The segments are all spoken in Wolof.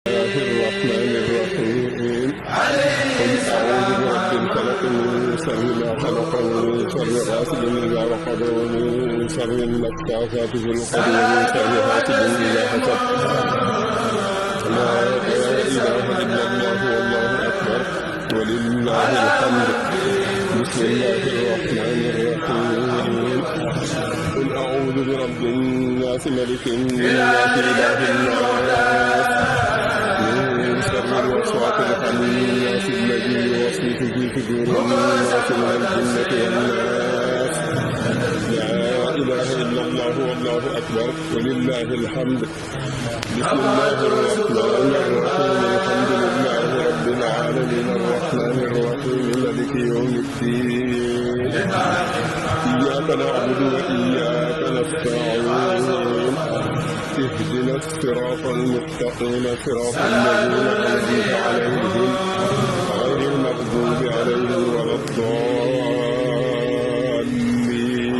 الرحمن الرحيم قل أعوذ برب الفلق من شر ما خلق ومن شر غاسق إذا وقب ومن شر النفاثات في العقد ومن شر حاسد إذا حسد لا إله إلا الله والله أكبر ولله الحمد بسم الله الرحمن الرحيم قل أعوذ برب الناس ملك الناس إله الناس من شر الوسواس الخناس الذي يوسوس في صدور الناس من الجنة والناس لا إله إلا الله والله أكبر ولله الحمد بسم الله الرحمن الرحيم الحمد لله رب العالمين الرحمن الرحيم مالك يوم الدين إياك نعبد وإياك نستعين اهدنا الصراط المستقيم صراط الذين أنعمت عليهم غير المغضوب عليهم ولا الضالين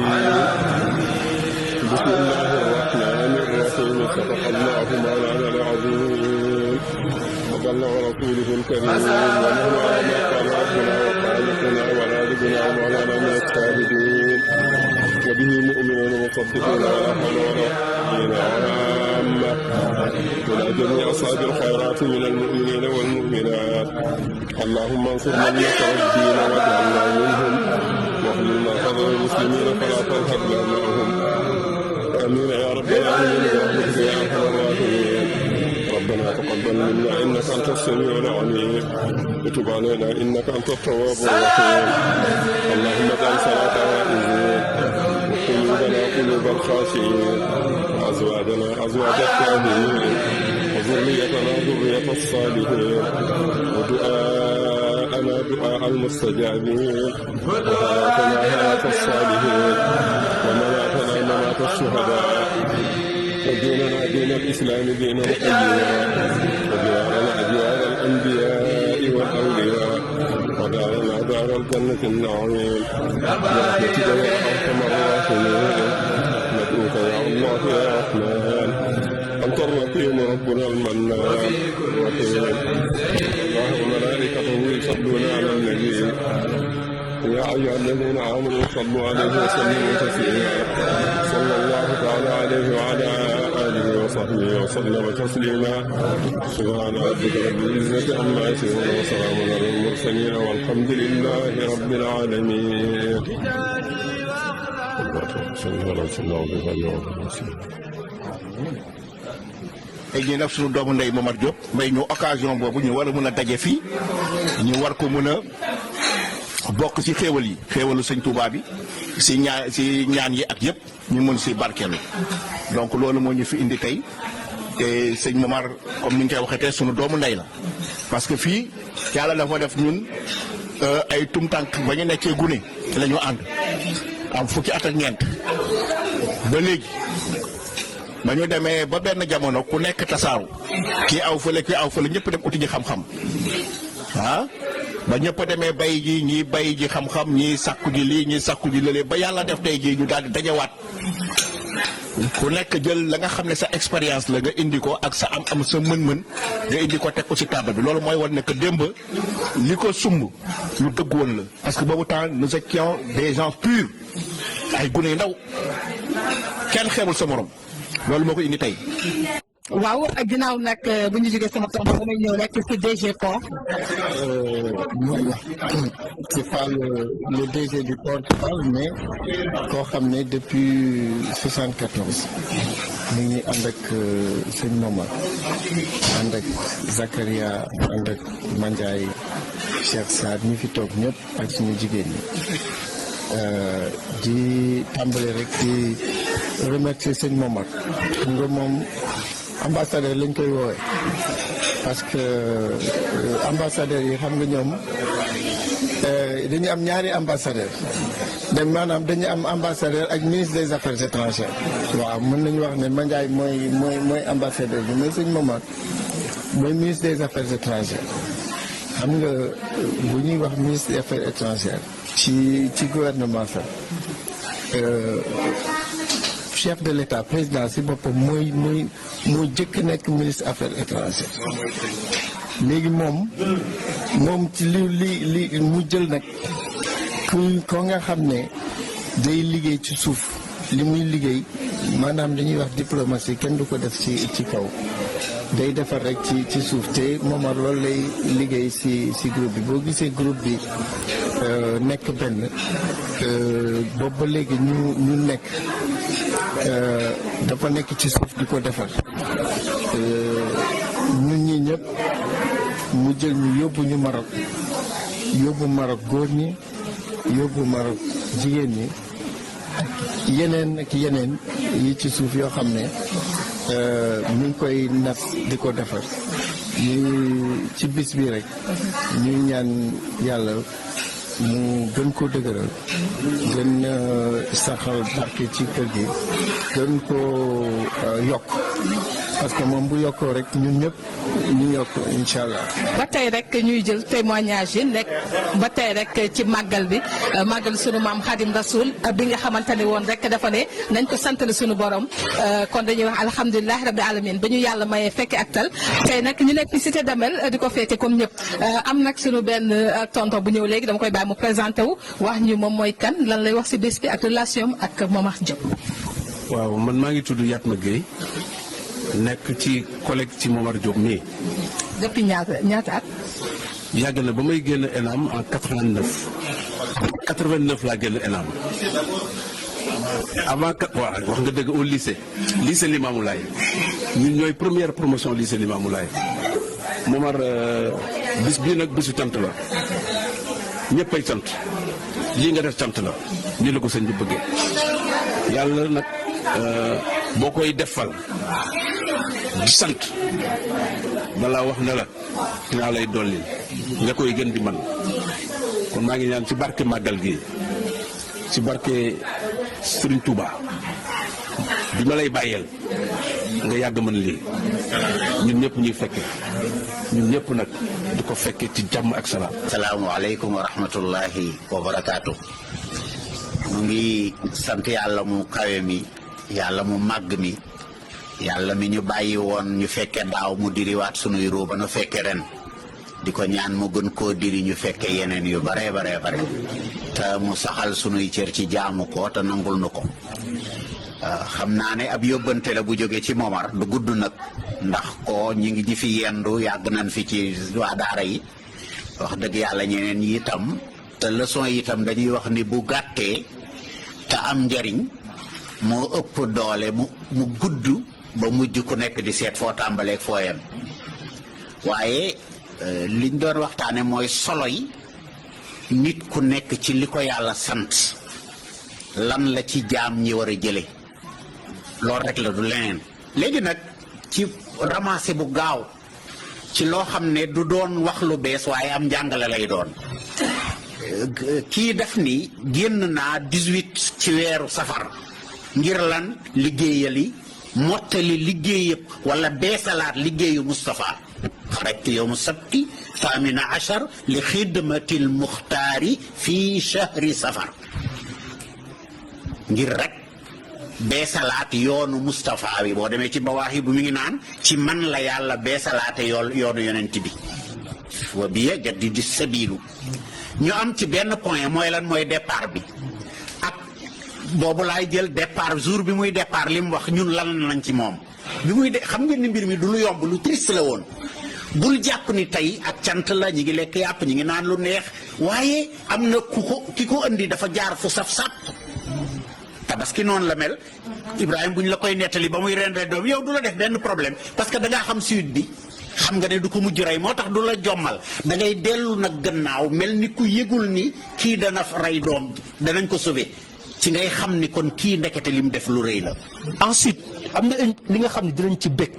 بسم الله الرحمن الرحيم صدق الله مولانا العظيم وبلغ رسوله الكريم ونحن على ما قال ربنا وخالقنا ورازقنا مولانا من الشاهدين وبه مؤمنون مصدقون ولا حول ولا قوة عامة إلى جميع أصحاب الخيرات من المؤمنين والمؤمنات اللهم انصر من نصر الدين واجعلنا منهم واحملنا خذل المسلمين فلا ترهب معهم آمين يا رب العالمين برحمتك يا أرحم الراحمين ربنا تقبل منا إنك أنت السميع العليم وتب علينا إنك أنت التواب الرحيم اللهم اجعل صلاة عائزين وقلوبنا قلوب الخاشعين وأزواجنا أزواج الطاهرين وذريتنا ذرية الصالحين ودعاءنا دعاء المستجابين وحياتنا حياة الصالحين ومماتنا ممات الشهداء وديننا دين الإسلام دين القيم وديارنا ديار الأنبياء والأولياء ودارنا دار الجنة النعيم برحمتك يا أرحم الراحمين ندعوك يا الله يا رحمن أنت الرحيم ربنا المنان الرحيم الله وملائكته يصلون على النبي يا أيها الذين آمنوا صلوا عليه وسلموا تسليما صلى الله تعالى عليه وعلى آله وصحبه وسلم تسليما سبحان ربك رب العزة عما يصفون وسلام على المرسلين والحمد لله رب العالمين. tey jii nag sunu doomu ndey Momar Diop may ñu occasion boobu ñu war a mën a daje fii ñu war ko mën a bokk ci xéewal yi xéewalu sëñ Touba bi si ñaan yi ak yëpp ñu mën si barkeelu donc loolu moo ñu fi indi tey te sëñ Momar comme ni nga koy waxee tey sunu doomu ndey la parce que fii yàlla dafa def ñun ay tumtànk ba ñu nekkee gune la ñu ànd am fukki at ak ñeent ba léegi ba ñu demee ba benn jamono ku nekk tasaaru kii aw fële ñëpp dem uti ji xam-xam ba ñëpp demee bay ji ñii bay ji xam-xam ñii sàkku ji lii ñii sàkku ji lële ba yàlla def tey jii ñu daal di dajawaat ku nekk jël la nga xam ne sa expérience la nga indi ko ak sa am sa mën-mën nga indi ko teg ko ci table bi loolu mooy wan ne que démb li ko sumb lu dëgg woon la parce que boobu temps nous étions des gens purs ay gune yu ndaw kenn xeebul sa morom loolu moo ko indi tey. waaw ginnaaw nag bu ñu jógee sama soxna damay ñëw rek ci DG Port. c'est pas le DG du port qui parle mais koo xam ne depuis 74 mu ngi ànd ak sëñ Momar ànd ak Zakaria ànd ak Mandiaye Cheikh Sarr ñi fi toog ñëpp ak suñu jigéen ñi di tàmbale rek di remercier sëñ Momar xam nga moom ambassadeur lañ koy woowee parce que ambassadeur yi xam nga ñoom dañu am ñaari ambassadeur maanaam dañu am ambassadeur ak ministre des affaires étrangères waaw mën nañu wax ne Mandiaye mooy ambassadeur bi mais sëñ Momar mooy ministre des affaires étrangères xam nga bu ñuy wax ministre des affaires étrangères ci gouvernement fa chef de l'État président si boppam mooy jëkk nekk ministre affaires étrangères léegi moom ci li mu jël nag ko nga xam ne day liggéey ci suuf li muy liggéey maanaam dañuy wax diplomatie kenn du ko def ci kaw day defar rek ci suuf te Momar loolu lay liggéey si groupe bi boo gisee groupe bi nekk benn boobu ba léegi ñu nekk dafa nekk ci suuf di ko defar ñun ñi ñëpp mu jël ñu yóbbu Maroc góor ñi yóbbu Maroc jigéen ñi ak yeneen yi ci suuf yoo xam ne ñu ngi koy nas di ko defar ñu ci bis bi rek ñuy ñaan yàlla mu gën ko dëgëral gën saxal barke ci kër gi gën ko yokk parce que moom bu yokkoo rek ñun ñëpp ñu yokk incha allah. ba tey rek ñuy jël témoignage yi nekk ba tey rek ci màggal bi màggal sunu maam Xadim Rasoul bi nga xamante ne woon rek dafa ne nañ ko santale sunu borom kon dañuy wax alhamdulilah rabbi alamin ba ñu yàlla mayee fekke ak tal tey nag ñu nekk fi cité Damel di ko féete comme ñëpp am nag sunu benn tonton bu ñëw léegi dama koy bàyyi mu présenté wu wax ñu moom mooy kan lan lay wax si bés bi ak relation ak Momar Diop. waaw man maa ngi tudd Yatma Gueye nekk ci collègue ci Momar Diop mii. depuis ñaata at. yàgg na ba may génn ENAM en 89. 89 laa génn ENAM avant waaw wax nga dëgg au lycée Limamoulaye ñun ñooy première promotion lycée Limamoulaye Momar bis bii nag bisu cant la ñëppay sant lii nga def cant la nii la ko sëñ bi bëggee yàlla nag boo koy defal di sant balaa wax ne la dinaa lay dolli nga koy gën di man kon maa ngi ñaan ci barke màggal gi ci barke Serigne Touba bi ma lay bàyyeel nga yàgg mën lii ñun ñëpp ñuy fekke ñun ñëpp nag di ko fekke ci jàmm ak salaam. salaamualeykum wa rahmatullahi wa barakaatu. mu ngi sant yàlla mu kawe mi yàlla mu màgg mi yàlla mi ñu bàyyi woon ñu fekke daaw mu diriwaat sunuy ruu ba nu fekke ren di ko ñaan mu gën koo diri ñu fekke yeneen yu bare te mu saxal sunuy cër ci jaamu ko te nangul nu ko. xam naa ne ab yóbbante la bu jóge ci Momar du gudd nag ndax ko ñi ngi fi yendu yàgg nañ fi ci waa daara yi wax dëgg yàlla ñeneen yi itam te leçon yi itam dañuy wax ni bu gàttee te am njariñ moo ëpp doole mu gudd ba mujj ku nekk di seet foo tàmbaleeg foo yem waaye liñ doon waxtaane mooy solo yi nit ku nekk ci li ko yàlla sant lan la ci jaam ñi war a jële loolu rek la du leneen léegi nag ci ramassé bu gaaw ci loo xam ne du doon wax lu bees waaye am njàngale lay doon. kii def ni génn naa 18 ci weeru safar ngir lan liggéeyali mottali liggéey yëpp wala beesalaat liggéeyu Moustapha. xarajtu yowmu sabti 18 li xidmatil muxtaari fii chahri safar ngir rek beesalaat yoonu Moustapha bi boo demee ci bawaaxi bu mi ngi naan ci man la yàlla beesalaate yoonu yonent bi wa biya jaddidi sabilu. ñu am ci benn point mooy lan mooy départ bi ak boobu laay jël départ jour bi muy départ li mu wax ñun lan nañ ci moom bi muy xam ngeen ni mbir mi du lu yomb lu triste la woon. bul jàpp ni tey ak cant la ñi ngi lekk yàpp ñi ngi naan lu neex waaye am na ki ko indi dafa jaar fu saf-sap. tabaski noonu la mel Ibrahima bu ñu la koy nettali ba muy rendre doom yow du la def benn problème parce que da ngaa xam suite bi xam nga ne du ko mujj rey moo tax du la jommal da ngay dellu nag gannaaw mel ni ku yëgul ni kii dana rey doom danañ ko sauver ci ngay xam ni kon kii ndekete li mu def lu rëy la. ensuite am na li nga xam ne dinañ ci bëgg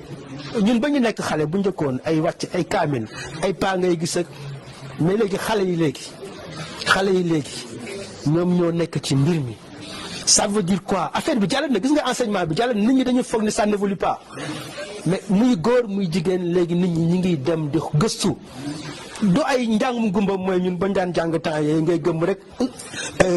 ñun ba ñu nekk xale bu njëkkoon ay wàcc ay kaamil ay paa ngay gis ak mais léegi xale yi léegi ñoom ñoo nekk ci mbir mi. ça veut dire quoi affaire bi jàll na gis nga enseignement bi jàll na nit ñi dañuy foog ni ça n'évolue pas mais muy góor muy jigéen léegi nit ñi ñu ngi dem di gëstu du ay njàngum gumba mooy ñun bañ daan jàng temps yooyu ngay gëm rek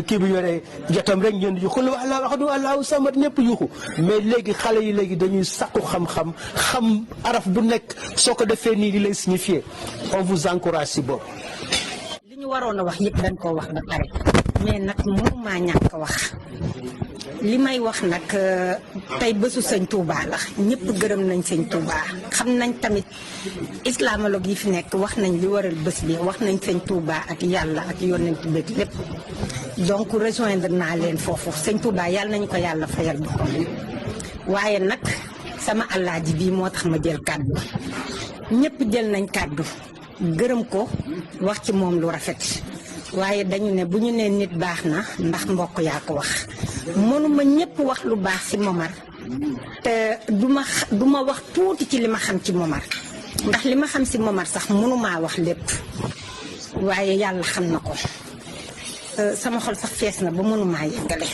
kii bi yore jotam rek ñeen yuxul wala waxadu allahu samad ñëpp yuxu mais léegi xale yi léegi dañuy sakku xam-xam xam araf bu nekk soo ko defee nii di lay signifier on vous encourage si boobu. li ñu waroon a wax yëpp dañ koo wax ba pare mais nag mënumaa ñàkk wax li may wax nag tey bésu sëñ Touba la ñëpp gërëm nañ sëñ Touba xam nañ tamit islamologue yi fi nekk wax nañ li waral bés bi wax nañ sëñ Touba ak yàlla ak yonent bi lépp donc rejoindre naa leen foofu sëñ Touba yàlla nañu ko yàlla fayal boppam waaye nag sama alaaji bii moo tax ma jël kàddu ñëpp jël nañ kàddu gërëm ko wax ci moom lu rafet waaye dañu ne bu ñu nee nit baax na ndax mbokk yaa ko wax mënuma ñëpp wax lu baax ci Momar te du ma wax tuuti ci li ma xam ci Momar ndax li ma xam ci Momar sax mënumaa wax lépp waaye yàlla xam na ko sama xol sax fees na ba mënumaa yeggale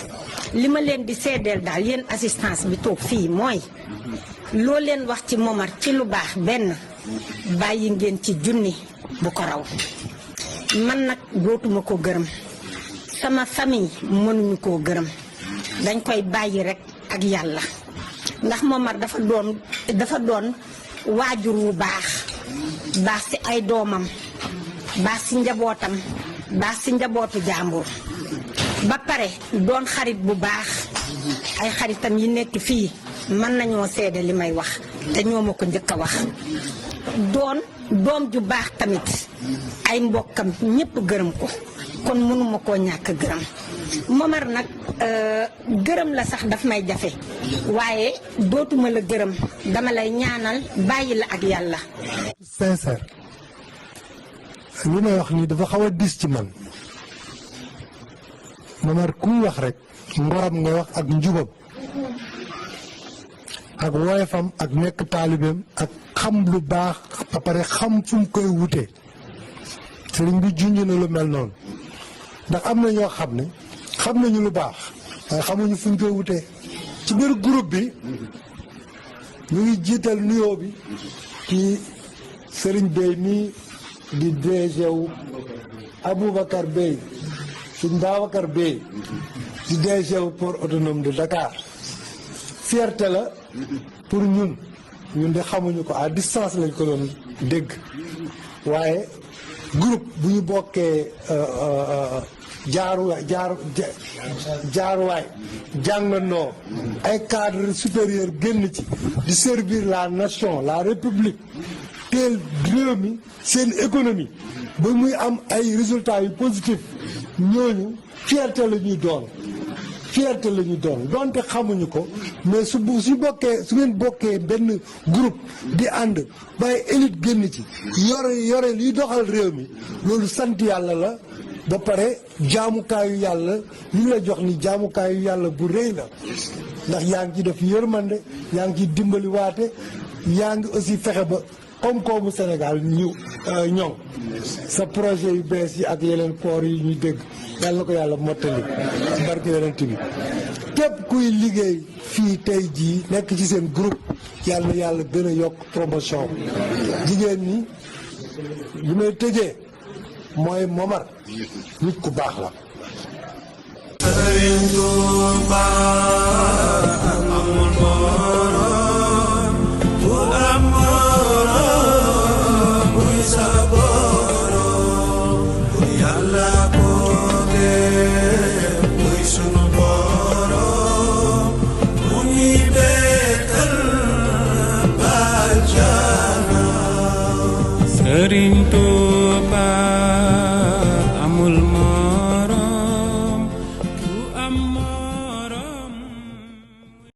li ma leen di seedeel daal yéen assistance bi toog fii mooy loo leen wax ci Momar ci lu baax benn bàyyi ngeen ci junni bu ko raw man nag dootuma ko gërëm sama famille mënuñu koo gërëm dañ koy bàyyi rek ak yàlla ndax Momar dafa doon waajur wu baax ci ay doomam baax ci njabootam baax ci njabootu jàmbur ba pare doon xarit bu baax ay xaritam yi nekk fii mën nañoo seede li may wax te ñoo ma ko njëkk a wax doon doom ju baax tamit ay mbokkam ñëpp gërëm ko kon mënuma koo ñàkk gërëm Momar nag gërëm la sax daf may jafe waaye dootuma la gërëm dama lay ñaanal bàyyi la ak yàlla. sincère li may wax nii dafa xaw a dis ci man Momar kuy wax rek ngoram ngay wax ak njubam ak woyefam ak nekk taalibeem ak xam lu baax ba pare xam fu mu koy wutee sëriñ bi junj na lu mel noonu ndax am na ñoo xam ne xam nañu lu baax waaye xamuñu fu ñu koy wutee ci biir groupe bi ñu ngi jiital nuyoo bi ci sëriñ Bey mii di DG wu Aboubacar Bey suñ Babacar Bey di DG wu port autonome de Dakar fierté la pour ñun de xamuñu ko à distance lañ ko doon dégg waaye groupe bu ñu bokkee jaaruwaay jàngandoo ay cadre supérieur génn ci di servir la nation la république teel réew mi seen économie ba muy am ay résultats yu positif ñooñu fierté la ñuy doon donte xamuñu ko mais su ngeen bokkee benn groupe di ànd bàyyi élite génn ci yore liy doxal réew mi loolu sant yàlla la ba pare jaamukaayu yàlla li la jox ni jaamukaayu yàlla bu rëy la ndax yaa ngi ci def yërmande yaa ngi ci dimbali waate yaa ngi aussi fexe ba koom-koomu Sénégal ñu ñoŋ sa projet yu bees yi ak yeneen port yi ñu dégg yàlla na ko yàlla mottali ci barke yonent bi képp kuy liggéey fii tey jii nekk ci seen groupe yàlla na yàlla gën a yokk promotion jigéen ñi li may tëjee mooy Momar nit ku baax la. Sëriñ